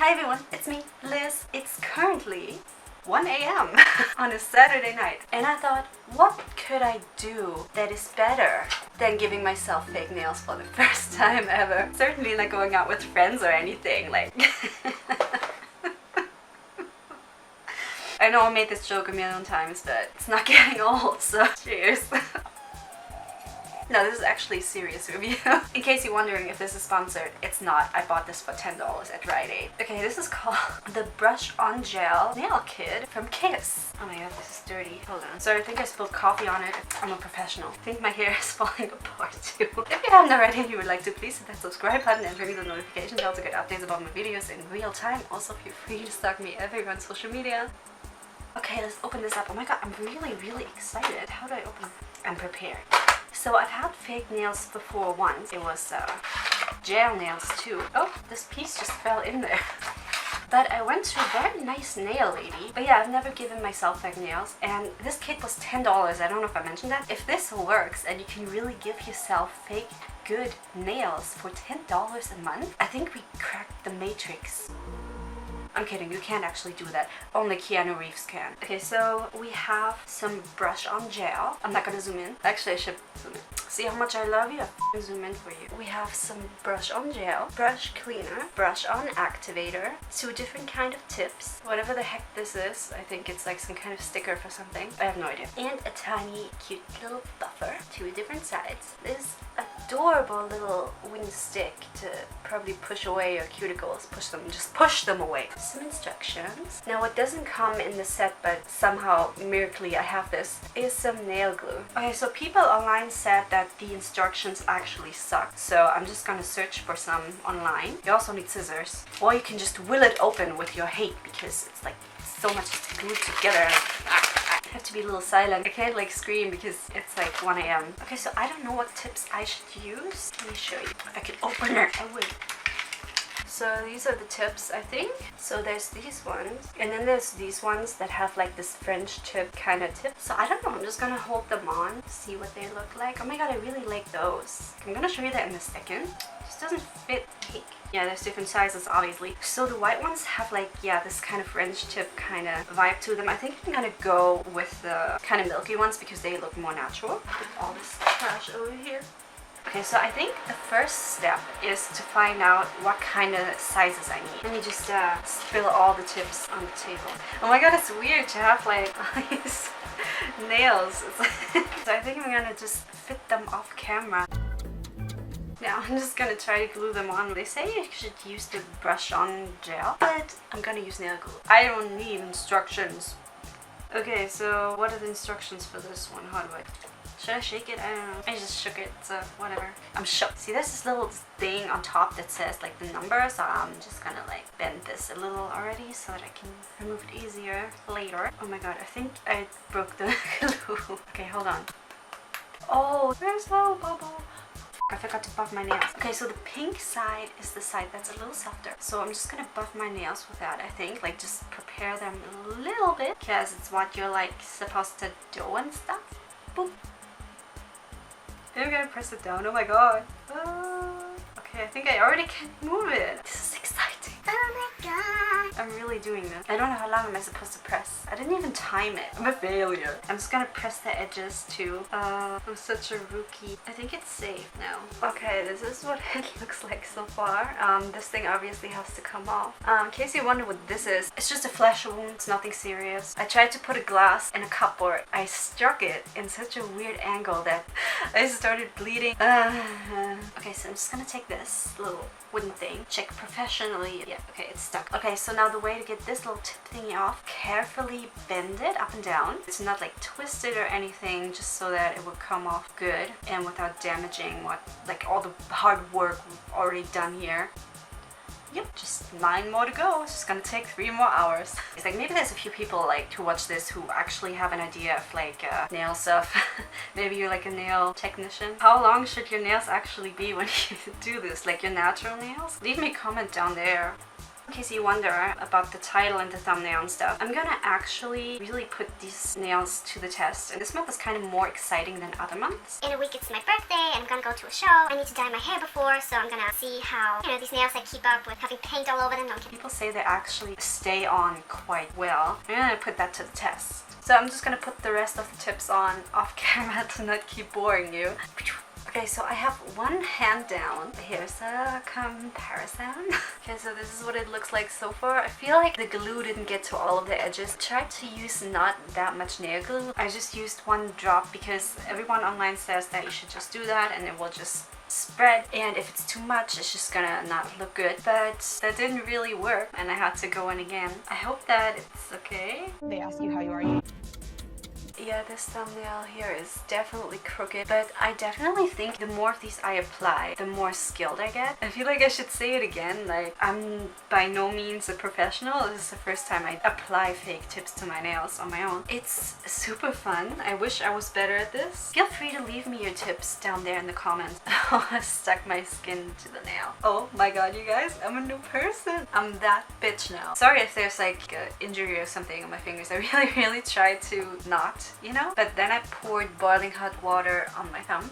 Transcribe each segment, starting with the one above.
Hi everyone, it's me, Liz. It's currently 1 a.m. on a Saturday night, and I thought, what could I do that is better than giving myself fake nails for the first time ever? Certainly not going out with friends or anything, like... I know I made this joke a million times, but it's not getting old, so cheers. No, this is actually a serious review. In case you're wondering if this is sponsored, it's not. I bought this for $10 at HIIIII. Okay, this is called the Brush On Gel Nail Kit from Kiss. Oh my god, this is dirty. Hold on. Sorry, I think I spilled coffee on it. I'm a professional. I think my hair is falling apart too. If you haven't already and you would like to, please hit that subscribe button and ring the notification bell to get updates about my videos in real time. Also, feel free to stalk me everywhere on social media. Okay, let's open this up. Oh my god, I'm really excited. How do I open it? I'm prepared. So I've had fake nails before once. It was gel nails too. Oh, this piece just fell in there. But I went to a very nice nail lady. But yeah, I've never given myself fake nails. And this kit was $10. I don't know if I mentioned that. If this works and you can really give yourself fake good nails for $10 a month, I think we cracked the matrix. I'm kidding, you can't actually do that. Only Keanu Reeves can. Okay, so we have some brush on gel. I'm not gonna zoom in. Actually, I should zoom in. See how much I love you? I'll zoom in for you. We have some brush on gel, brush cleaner, brush on activator, 2 different kind of tips. Whatever the heck this is, I think it's like some kind of sticker for something. I have no idea. And a tiny, cute little buffer. 2 different sides. This adorable little wing stick to probably push away your cuticles. Just push them away. Some instructions. Now what doesn't come in the set, but somehow miraculously I have this, is some nail glue. Okay, so people online said that the instructions actually suck, so I'm just gonna search for some online. You also need scissors, or you can just will it open with your hate, because it's like so much glued together. I have to be a little silent. I can't like scream because it's like 1 a.m. Okay, so I don't know what tips I should use. Let me show you. If I can open it, I would. So these are the tips, I think. So there's these ones, and then there's these ones that have like this French tip kind of tip. So I don't know, I'm just gonna hold them on, see what they look like. Oh my god, I really like those. I'm gonna show you that in a second. It just doesn't fit cake. Yeah, there's different sizes, obviously. So the white ones have like, yeah, this kind of French tip kind of vibe to them. I think I'm gonna go with the kind of milky ones because they look more natural. Put all this trash over here. Okay, so I think the first step is to find out what kind of sizes I need. Let me just spill all the tips on the table. Oh my god, it's weird to have like all these nails. So I think I'm gonna just fit them off camera. Now I'm just gonna try to glue them on. They say you should use the brush on gel, but I'm gonna use nail glue. I don't need instructions. Okay, so what are the instructions for this one? How do I... Should I shake it? I don't know. I just shook it, so whatever. I'm shook. See, there's this little thing on top that says like the number, so I'm just gonna like bend this a little already so that I can remove it easier later. Oh my god, I think I broke the glue. Okay, hold on. Oh, there's no bubble. I forgot to buff my nails. Okay, so the pink side is the side that's a little softer. So I'm just gonna buff my nails with that, I think. Like just prepare them a little bit because it's what you're like supposed to do and stuff. Boop. I'm gonna press it down. Oh my god. Okay, I think I already can move it. This is exciting. Oh my god. I'm really doing this. I don't know how long am I supposed to press. I didn't even time it. I'm a failure. I'm just gonna press the edges too. I'm such a rookie. I think it's safe now. Okay, this is what it looks like so far. This thing obviously has to come off. In case you wonder what this is, it's just a flesh wound. It's nothing serious. I tried to put a glass in a cupboard. I struck it in such a weird angle that I started bleeding. Okay, so I'm just gonna take this little wooden thing, check professionally. Yeah, okay, it's stuck. Okay, so now the way to get this little tip thingy off, carefully bend it up and down. It's not like twisted or anything, just so that it will come off good and without damaging what, like all the hard work we've already done here. Yep, just 9 more to go. It's just gonna take 3 more hours. It's like maybe there's a few people like who watch this who actually have an idea of like nail stuff. Maybe you're like a nail technician. How long should your nails actually be when you do this? Like your natural nails? Leave me a comment down there. In case you wonder about the title and the thumbnail and stuff, I'm gonna actually really put these nails to the test. And this month is kind of more exciting than other months. In a week it's my birthday, I'm gonna go to a show. I need to dye my hair before, so I'm gonna see how, these nails I keep up with having paint all over them. No, people say they actually stay on quite well. I'm gonna put that to the test. So I'm just gonna put the rest of the tips on off camera to not keep boring you. Okay, so I have one hand down. Here's a comparison. Okay, so this is what it looks like so far. I feel like the glue didn't get to all of the edges. I tried to use not that much nail glue. I just used one drop because everyone online says that you should just do that and it will just spread, and if it's too much it's just gonna not look good, but that didn't really work and I had to go in again. I hope that it's okay. They ask you how you are. Yeah, this thumbnail here is definitely crooked, but I definitely think the more of these I apply, the more skilled I get. I feel like I should say it again, like I'm by no means a professional. This is the first time I apply fake tips to my nails on my own. It's super fun. I wish I was better at this. Feel free to leave me your tips down there in the comments. I stuck my skin to the nail. Oh my god, you guys, I'm a new person. I'm that bitch now. Sorry if there's like an injury or something on my fingers. I really tried to not, but then I poured boiling hot water on my thumb.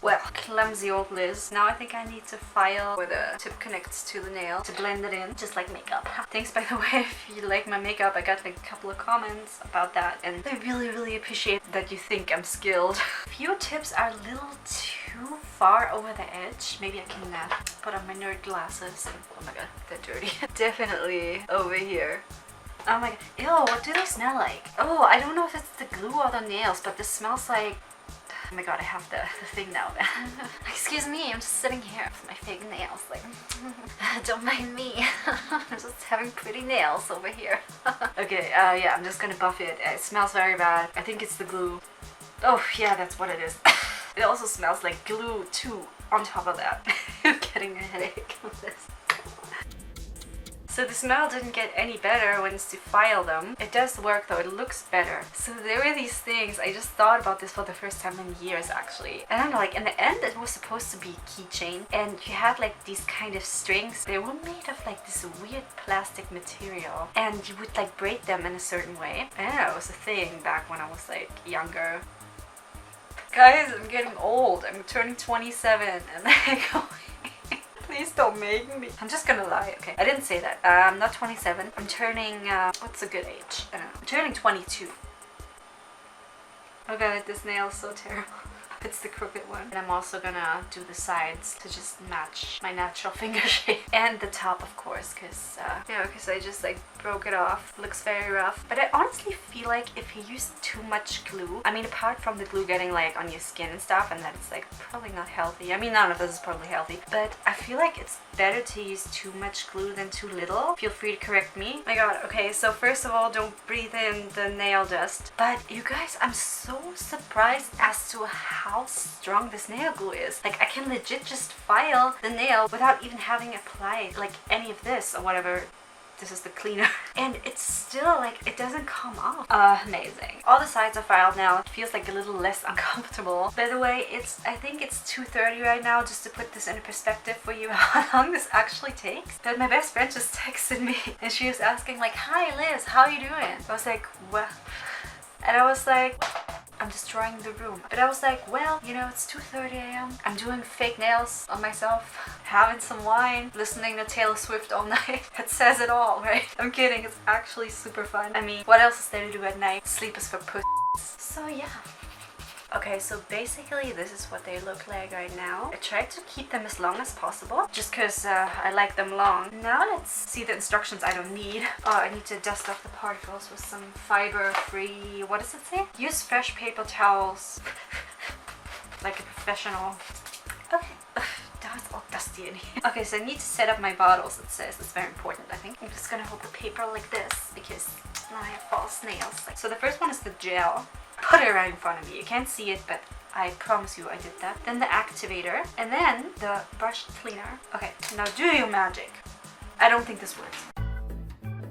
Well, clumsy old Liz. Now I think I need to file where the tip connects to the nail to blend it in, just like makeup. Thanks, by the way, if you like my makeup. I got like a couple of comments about that and I really appreciate that you think I'm skilled. A few tips are a little too far over the edge. Maybe I can put on my nerd glasses. Oh my god, they're dirty. Definitely over here. Oh my god, ew, what do they smell like? Oh, I don't know if it's the glue or the nails, but this smells like... Oh my god, I have the thing now. Excuse me, I'm just sitting here with my fake nails, like... Don't mind me. I'm just having pretty nails over here. Okay, yeah, I'm just gonna buff it. It smells very bad. I think it's the glue. Oh, yeah, that's what it is. It also smells like glue too, on top of that. I'm getting a headache on this. So the smell didn't get any better once you file them. It does work though, it looks better. So there were these things, I just thought about this for the first time in years actually. And I'm like, in the end it was supposed to be a keychain and you had like these kind of strings. They were made of like this weird plastic material and you would like braid them in a certain way. I don't know, it was a thing back when I was like younger. Guys, I'm getting old. I'm turning 27 and like, please don't make me. I'm just gonna lie, okay? I didn't say that. I'm not 27. I'm turning, what's a good age? I don't know. I'm turning 22. Oh god, this nail is so terrible. It's the crooked one. And I'm also gonna do the sides to just match my natural finger shape. And the top, of course, because I just like broke it off. Looks very rough. But I honestly feel like if you use too much glue, I mean, apart from the glue getting like on your skin and stuff, and that it's like probably not healthy. I mean, none of this is probably healthy. But I feel like it's better to use too much glue than too little. Feel free to correct me. My god, okay, so first of all, don't breathe in the nail dust. But you guys, I'm so surprised as to how strong this nail glue is. Like, I can legit just file the nail without even having applied like any of this or whatever. This is the cleaner. And it's still like, it doesn't come off. Amazing. All the sides are filed now. It feels like a little less uncomfortable. By the way, I think it's 2:30 right now, just to put this into perspective for you how long this actually takes. But my best friend just texted me and she was asking like, "Hi Liz, how are you doing?" I was like, "What?" And I was like, I'm destroying the room. But I was like, well, it's 2:30 a.m. I'm doing fake nails on myself, having some wine, listening to Taylor Swift all night. It says it all, right? I'm kidding, it's actually super fun. I mean, what else is there to do at night? Sleep is for pussies. So yeah. Okay, so basically this is what they look like right now. I tried to keep them as long as possible, just because I like them long. Now let's see the instructions I don't need. Oh, I need to dust off the particles with some fiber-free, what does it say? Use fresh paper towels, like a professional. Okay. Now it's all dusty in here. Okay, so I need to set up my bottles, it says. It's very important, I think. I'm just gonna hold the paper like this, because now I have false nails. So the first one is the gel. Put it right in front of me. You can't see it, but I promise you I did that. Then the activator, and then the brush cleaner. Okay, now do your magic. I don't think this works.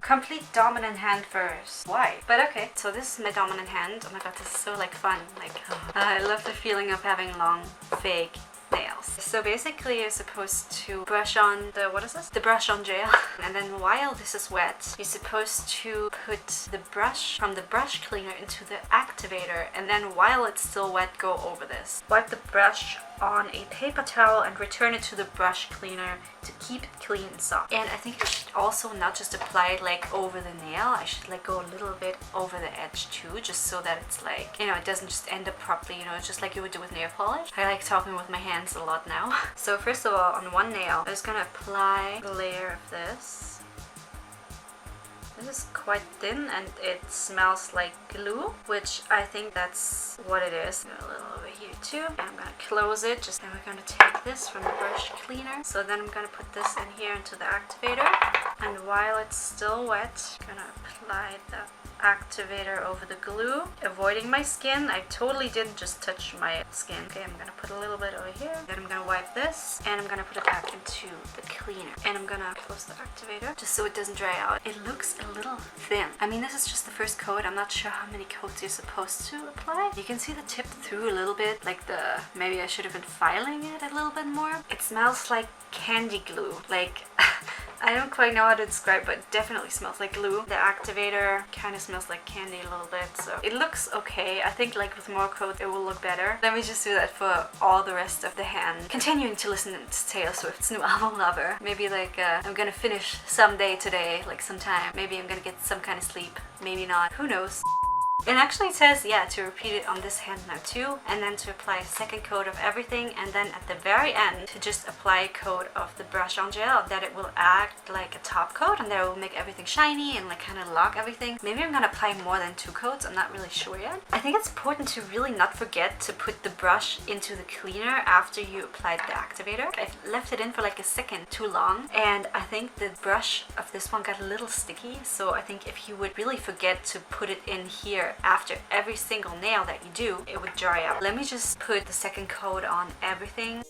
Complete dominant hand first. Why? But okay, so this is my dominant hand. Oh my god, this is so like fun. Like, I love the feeling of having long, fake nails. So basically you're supposed to brush on the, what is this? The brush on gel. And then while this is wet, you're supposed to put the brush from the brush cleaner into the activator, and then while it's still wet, go over this. Wipe the brush on a paper towel and return it to the brush cleaner to keep it clean and soft. And I think I should also not just apply it like over the nail, I should like go a little bit over the edge too, just so that it's like, you know, it doesn't just end up properly, you know, just like you would do with nail polish. I like talking with my hands a lot now. So first of all, on one nail, I'm just gonna apply a layer of this. This is quite thin and it smells like glue, which I think that's what it is. A little over here too. And I'm gonna close it. Just then we're gonna take this from the brush cleaner. So then I'm gonna put this in here into the activator. And while it's still wet, I'm gonna apply the activator over the glue, avoiding my skin. I totally didn't just touch my skin. Okay, I'm gonna put a little bit over here. Then I'm gonna wipe this and I'm gonna put it back into the cleaner. And I'm gonna close the activator just so it doesn't dry out. It looks a little thin. I mean, this is just the first coat. I'm not sure how many coats you're supposed to apply. You can see the tip through a little bit, like maybe I should have been filing it a little bit more. It smells like candy glue. Like, I don't quite know how to describe, but it definitely smells like glue. The activator kind of smells like candy a little bit, so it looks okay. I think like with more coat it will look better. Let me just do that for all the rest of the hand. Continuing to listen to Taylor Swift's new album, Lover. Maybe like I'm gonna finish someday today, like sometime. Maybe I'm gonna get some kind of sleep. Maybe not. Who knows? It actually says, yeah, to repeat it on this hand now too, and then to apply a second coat of everything, and then at the very end to just apply a coat of the brush on gel, that it will act like a top coat and that it will make everything shiny and like kind of lock everything. Maybe I'm gonna apply more than 2 coats, I'm not really sure yet. I think it's important to really not forget to put the brush into the cleaner after you applied the activator. I've left it in for like a second too long, and I think the brush of this one got a little sticky, so I think if you would really forget to put it in here after every single nail that you do, it would dry out. Let me just put the second coat on everything.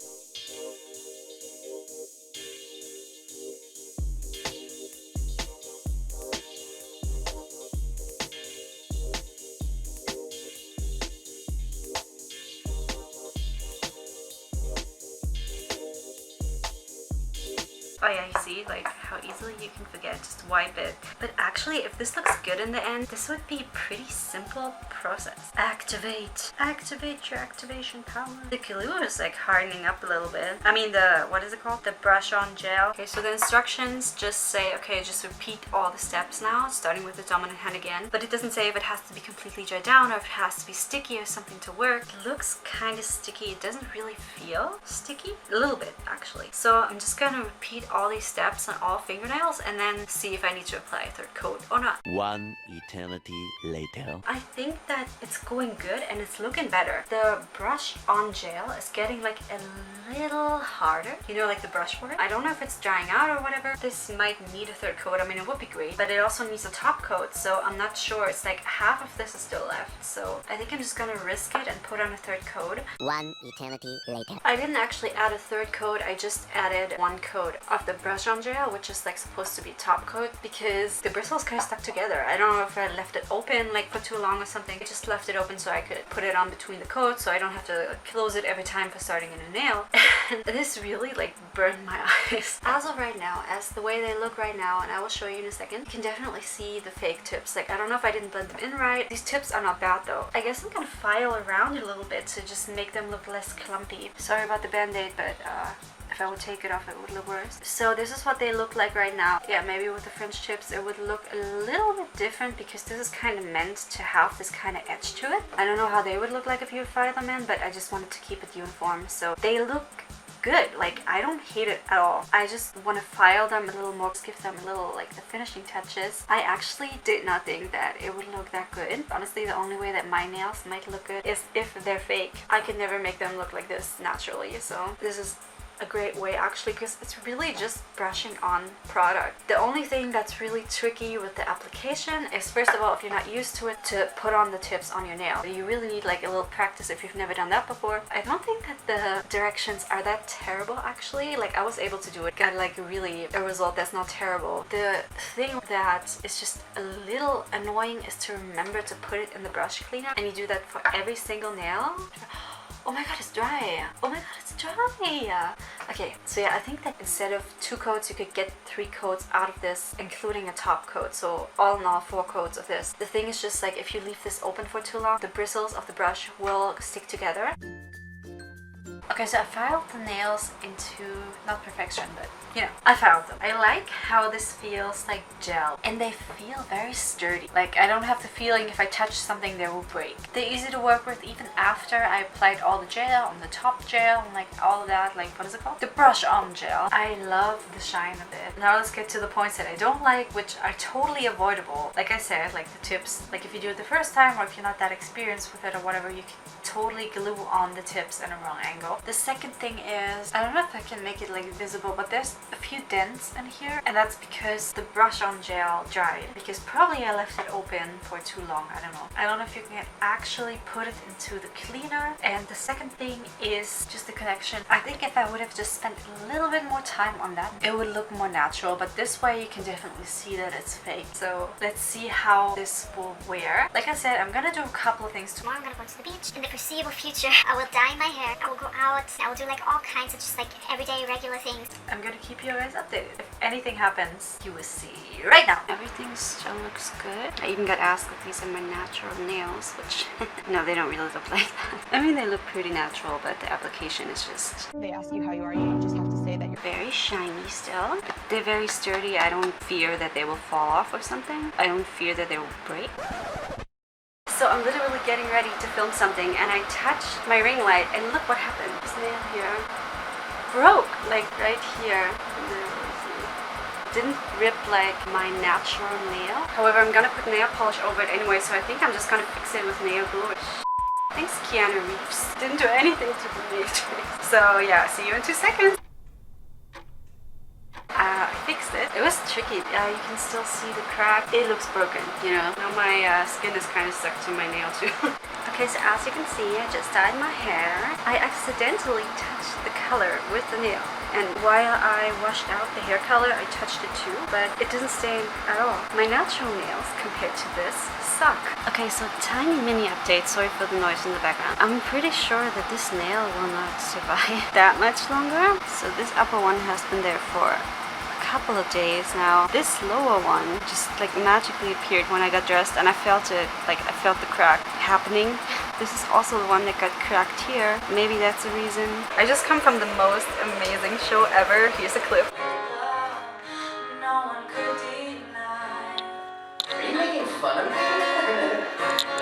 Oh yeah, you see like how easily you can forget, just wipe it. But actually, if this looks good in the end, this would be a pretty simple process. Activate your activation power. The glue is like hardening up a little bit. I mean what is it called? The brush on gel. Okay, so the instructions just say, okay, just repeat all the steps now, starting with the dominant hand again. But it doesn't say if it has to be completely dried down or if it has to be sticky or something to work. It looks kind of sticky. It doesn't really feel sticky. A little bit, actually. So I'm just gonna repeat all these steps on all fingernails and then see if I need to apply a third coat or not. One eternity later. I think that it's going good and it's looking better. The brush on gel is getting like a little harder. You know, like the brush work. I don't know if it's drying out or whatever. This might need a third coat. I mean, it would be great, but it also needs a top coat, so I'm not sure. It's like half of this is still left, so I think I'm just gonna risk it and put on a third coat. One eternity later. I didn't actually add a third coat. I just added 1 coat of the brush on gel, which is like supposed to be top coat, because the bristles kind of stuck together. I don't know if I left it open like for too long or something. I just left it open so I could put it on between the coats, so I don't have to close it every time for starting a new nail. And this really like burned my eyes. As of right now, as the way they look right now, and I will show you in a second, you can definitely see the fake tips. Like, I don't know if I didn't blend them in right. These tips are not bad though. I guess I'm gonna file around a little bit to just make them look less clumpy. Sorry about the band-aid, but if I would take it off, it would look worse. So this is what they look like right now. Yeah, maybe with the French tips it would look a little bit different because this is kind of meant to have this kind of edge to it. I don't know how they would look like if you file them in, but I just wanted to keep it uniform. So they look good. Like, I don't hate it at all. I just want to file them a little more, just give them a little like the finishing touches. I actually did not think that it would look that good. Honestly, the only way that my nails might look good is if they're fake. I can never make them look like this naturally, so this is a great way actually, because it's really just brushing on product. The only thing that's really tricky with the application is, first of all, if you're not used to it, to put on the tips on your nail. You really need like a little practice if you've never done that before. I don't think that the directions are that terrible actually. Like, I was able to do it, got like really a result that's not terrible. The thing that is just a little annoying is to remember to put it in the brush cleaner, and you do that for every single nail. Oh my god, it's dry. Oh my god, it's dry. Okay, so yeah, I think that instead of 2 coats, you could get 3 coats out of this, including a top coat. So all in all, 4 coats of this. The thing is just like if you leave this open for too long, the bristles of the brush will stick together. Okay, so I filed the nails into, not perfection, but you know, I filed them. I like how this feels like gel, and they feel very sturdy. Like I don't have the feeling if I touch something they will break. They're easy to work with even after I applied all the gel on the top gel and like all of that, like what is it called? The brush on gel. I love the shine of it. Now let's get to the points that I don't like, which are totally avoidable. Like I said, like the tips, like if you do it the first time or if you're not that experienced with it or whatever, you can totally glue on the tips at a wrong angle. The second thing is, I don't know if I can make it like visible, but there's a few dents in here, and that's because the brush on gel dried, because probably I left it open for too long. I don't know if you can actually put it into the cleaner. And the second thing is just the connection. I think if I would have just spent a little bit more time on that, it would look more natural, but this way you can definitely see that it's fake. So let's see how this will wear. Like I said, I'm gonna do a couple of things Tomorrow I'm gonna go to the beach. In the foreseeable future, I will dye my hair. I will go out. I will do like all kinds of just like everyday regular things. I'm gonna keep you guys updated. If anything happens, you will see right now. Everything still looks good. I even got asked if these are my natural nails, which no, they don't really look like that. I mean, they look pretty natural, but the application is just... They ask you how you are, you just have to say that you're very shiny still. They're very sturdy. I don't fear that they will fall off or something. I don't fear that they will break. So I'm literally getting ready to film something, and I touched my ring light, and look what happened. This nail here broke, like right here. Didn't rip like my natural nail. However, I'm gonna put nail polish over it anyway, so I think I'm just gonna fix it with nail glue. Thanks, Keanu Reeves. Didn't do anything to the matrix. So yeah, see you in 2 seconds. I fixed it. It was tricky. You can still see the crack. It looks broken, you know. Now my skin is kind of stuck to my nail too. Okay, so as you can see, I just dyed my hair. I accidentally touched the color with the nail. And while I washed out the hair color, I touched it too, but it doesn't stain at all. My natural nails, compared to this, suck. Okay, so tiny mini update. Sorry for the noise in the background. I'm pretty sure that this nail will not survive that much longer. So this upper one has been there for couple of days now. This lower one just like magically appeared when I got dressed, and I felt it, like I felt the crack happening. This is also the one that got cracked here. Maybe that's the reason. I just come from the most amazing show ever. Here's a clip. Are you making fun of me?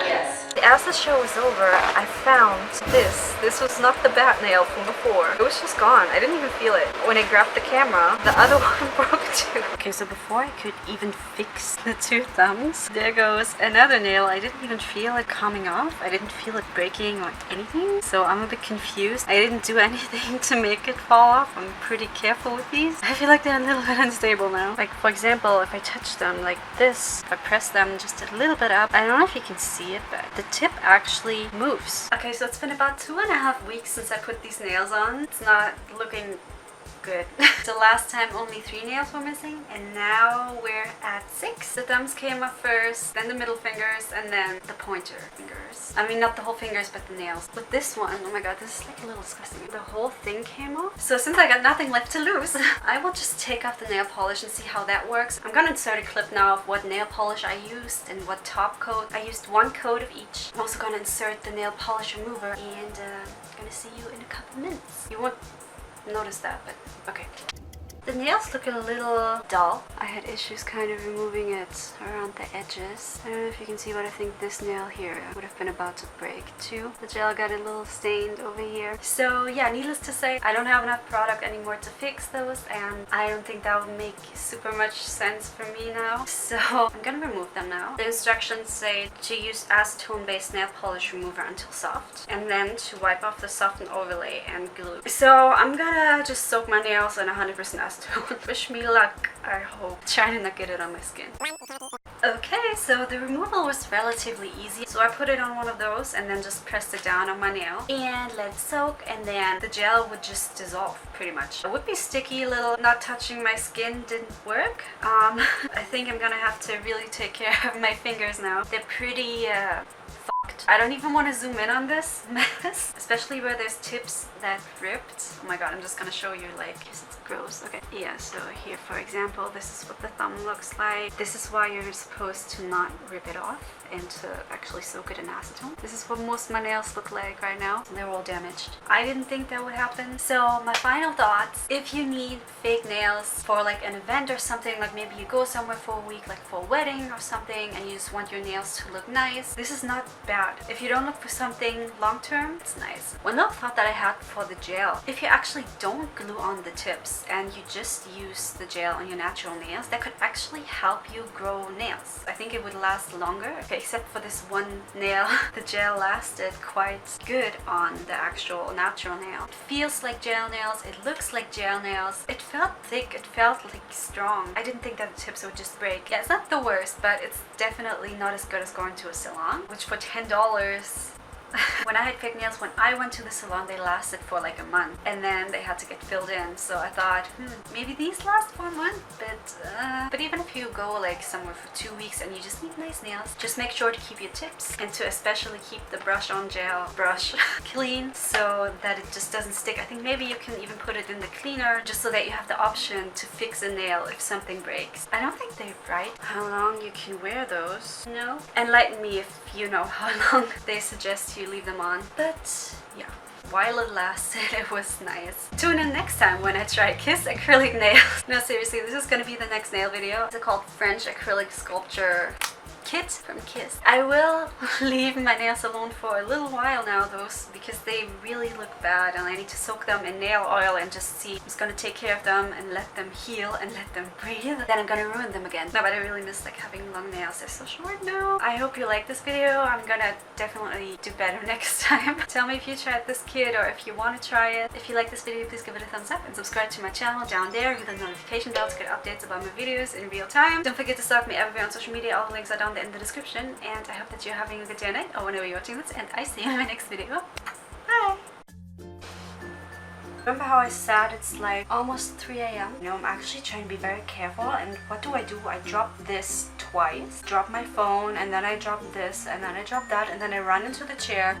Yes. As the show was over, I found this. This was not the bat nail from before. It was just gone. I didn't even feel it. When I grabbed the camera, the other one broke too. Okay, so before I could even fix the 2 thumbs, there goes another nail. I didn't even feel it coming off. I didn't feel it breaking or anything. So I'm a bit confused. I didn't do anything to make it fall off. I'm pretty careful with these. I feel like they're a little bit unstable now. Like for example, if I touch them like this, if I press them just a little bit up, I don't know if you can see it, but the tip actually moves. Okay, so it's been about 2.5 weeks since I put these nails on. It's not looking good. So last time only 3 nails were missing, and now we're at 6. The thumbs came up first, then the middle fingers, and then the pointer fingers. I mean, not the whole fingers, but the nails. With this one, oh my god, this is like a little disgusting. The whole thing came off. So since I got nothing left to lose, I will just take off the nail polish and see how that works. I'm gonna insert a clip now of what nail polish I used and what top coat. I used 1 coat of each. I'm also gonna insert the nail polish remover, and I'm gonna see you in a couple minutes. You won't notice that, but okay. The nails look a little dull. I had issues kind of removing it around the edges. I don't know if you can see, but I think this nail here would have been about to break too. The gel got a little stained over here. So yeah, needless to say, I don't have enough product anymore to fix those, and I don't think that would make super much sense for me now. So I'm gonna remove them now. The instructions say to use acetone-based nail polish remover until soft, and then to wipe off the soften overlay and glue. So I'm gonna just soak my nails in 100% acetone. Wish me luck, I hope. Try to not get it on my skin. Okay, so the removal was relatively easy. So I put it on one of those and then just pressed it down on my nail and let it soak, and then the gel would just dissolve pretty much. It would be sticky a little. Not touching my skin didn't work. I think I'm gonna have to really take care of my fingers now. They're pretty fucked. I don't even want to zoom in on this mess, especially where there's tips that ripped. Oh my god, I'm just gonna show you, like, because it's gross. Okay, yeah, so here for example, this is what the thumb looks like. This is why you're supposed to not rip it off and to actually soak it in acetone. This is what most of my nails look like right now. They're all damaged. I didn't think that would happen. So my final thoughts, if you need fake nails for like an event or something, like maybe you go somewhere for a week, like for a wedding or something, and you just want your nails to look nice, this is not bad. If you don't look for something long term, it's nice. One little thought that I had for the gel, if you actually don't glue on the tips and you just use the gel on your natural nails, that could actually help you grow nails. I think it would last longer. Okay, except for this one nail, the gel lasted quite good on the actual natural nail. It feels like gel nails, it looks like gel nails. It felt thick, it felt like strong. I didn't think that the tips would just break. Yeah, it's not the worst, but it's definitely not as good as going to a salon, which for $10, when I had fake nails, when I went to the salon, they lasted for like a month and then they had to get filled in. So I thought, maybe these last for a month, but even if you go like somewhere for 2 weeks and you just need nice nails, just make sure to keep your tips and to especially keep the brush clean so that it just doesn't stick. I think maybe you can even put it in the cleaner just so that you have the option to fix a nail if something breaks. I don't think they write how long you can wear those. No? Enlighten me if you know how long they suggest you leave them on. But yeah, while it lasted, it was nice. Tune in next time when I try Kiss acrylic nails. No, seriously, this is gonna be the next nail video. It's called French acrylic sculpture kit from Kiss. I will leave my nails alone for a little while now though, because they really look bad and I need to soak them in nail oil and just see. I'm just gonna take care of them and let them heal and let them breathe. Then I'm gonna ruin them again. No, but I really miss like having long nails. They're so short now. I hope you like this video. I'm gonna definitely do better next time. Tell me if you tried this kit or if you want to try it. If you like this video, please give it a thumbs up and subscribe to my channel down there. Hit the notification bell to get updates about my videos in real time. Don't forget to stalk me everywhere on social media. All the links are down in the description, and I hope that you're having a good day or night or whenever you're watching this, and I see you in my next video. Bye! Remember how I said it's like almost 3 a.m? You know, I'm actually trying to be very careful, and what do? I drop this twice. Drop my phone, and then I drop this, and then I drop that, and then I run into the chair.